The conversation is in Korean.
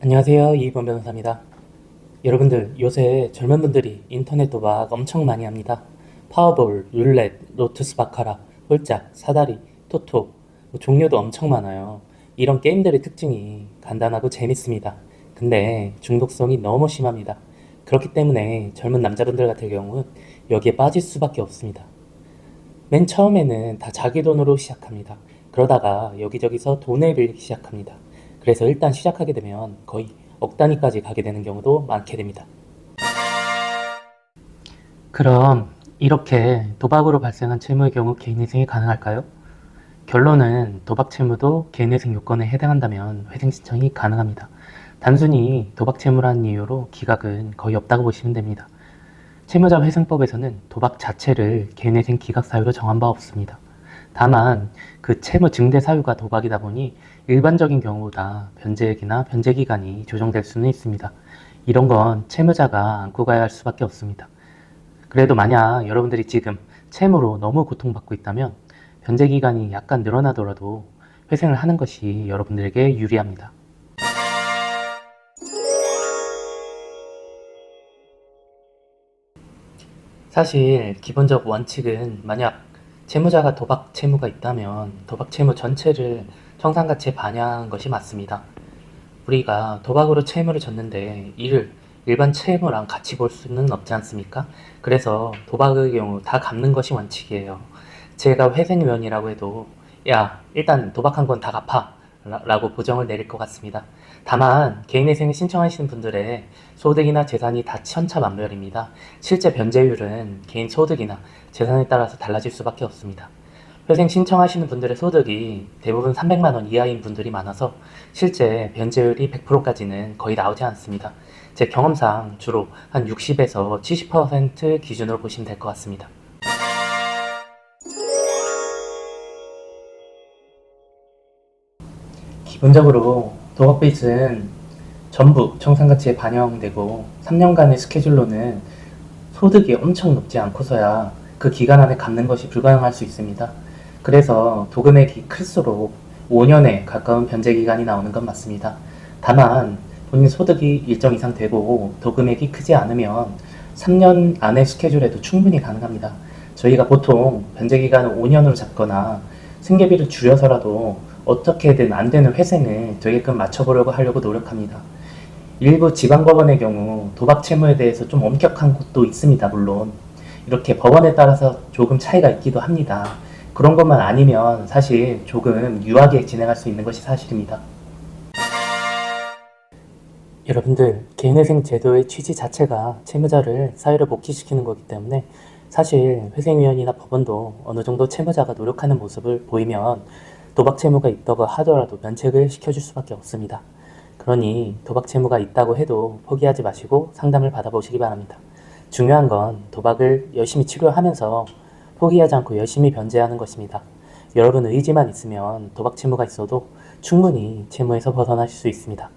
안녕하세요. 이익원 변호사입니다. 여러분들, 요새 젊은 분들이 인터넷 도박 엄청 많이 합니다. 파워볼, 룰렛, 로투스 바카라, 홀짝, 사다리, 토토, 종류도 엄청 많아요. 이런 게임들의 특징이 간단하고 재밌습니다. 근데 중독성이 너무 심합니다. 그렇기 때문에 젊은 남자분들 같은 경우는 여기에 빠질 수밖에 없습니다. 맨 처음에는 다 자기 돈으로 시작합니다. 그러다가 여기저기서 돈을 빌리기 시작합니다. 그래서 일단 시작하게 되면 거의 억 단위까지 가게 되는 경우도 많게 됩니다. 그럼 이렇게 도박으로 발생한 채무의 경우 개인회생이 가능할까요? 결론은 도박 채무도 개인회생 요건에 해당한다면 회생 신청이 가능합니다. 단순히 도박 채무라는 이유로 기각은 거의 없다고 보시면 됩니다. 채무자 회생법에서는 도박 자체를 개인회생 기각 사유로 정한 바 없습니다. 다만 그 채무 증대 사유가 도박이다 보니 일반적인 경우보다 변제액이나 변제기간이 조정될 수는 있습니다. 이런 건 채무자가 안고 가야 할 수밖에 없습니다. 그래도 만약 여러분들이 지금 채무로 너무 고통받고 있다면 변제기간이 약간 늘어나더라도 회생을 하는 것이 여러분들에게 유리합니다. 사실 기본적 원칙은 만약 채무자가 도박 채무가 있다면 도박 채무 전체를 청산가치에 반영한 것이 맞습니다. 우리가 도박으로 채무를 졌는데 이를 일반 채무랑 같이 볼 수는 없지 않습니까? 그래서 도박의 경우 다 갚는 것이 원칙이에요. 제가 회생위원이라고 해도 야 일단 도박한 건 다 갚아 라고 보정을 내릴 것 같습니다. 다만 개인회생을 신청하시는 분들의 소득이나 재산이 다 천차만별입니다. 실제 변제율은 개인 소득이나 재산에 따라서 달라질 수밖에 없습니다. 회생 신청하시는 분들의 소득이 대부분 300만원 이하인 분들이 많아서 실제 변제율이 100%까지는 거의 나오지 않습니다. 제 경험상 주로 한 60에서 70% 기준으로 보시면 될 것 같습니다. 기본적으로 도박빚은 전부 청산가치에 반영되고 3년간의 스케줄로는 소득이 엄청 높지 않고서야 그 기간 안에 갚는 것이 불가능할 수 있습니다. 그래서 도금액이 클수록 5년에 가까운 변제기간이 나오는 건 맞습니다. 다만 본인 소득이 일정 이상 되고 도금액이 크지 않으면 3년 안의 스케줄에도 충분히 가능합니다. 저희가 보통 변제기간을 5년으로 잡거나 생계비를 줄여서라도 어떻게든 안 되는 회생을 되게끔 맞춰보려고 하려고 노력합니다. 일부 지방법원의 경우 도박 채무에 대해서 좀 엄격한 곳도 있습니다. 물론 이렇게 법원에 따라서 조금 차이가 있기도 합니다. 그런 것만 아니면 사실 조금 유하게 진행할 수 있는 것이 사실입니다. 여러분들, 개인회생 제도의 취지 자체가 채무자를 사회로 복귀시키는 거기 때문에 사실 회생위원이나 법원도 어느 정도 채무자가 노력하는 모습을 보이면 도박 채무가 있다고 하더라도 면책을 시켜줄 수밖에 없습니다. 그러니 도박 채무가 있다고 해도 포기하지 마시고 상담을 받아보시기 바랍니다. 중요한 건 도박을 열심히 치료하면서 포기하지 않고 열심히 변제하는 것입니다. 여러분 의지만 있으면 도박 채무가 있어도 충분히 채무에서 벗어나실 수 있습니다.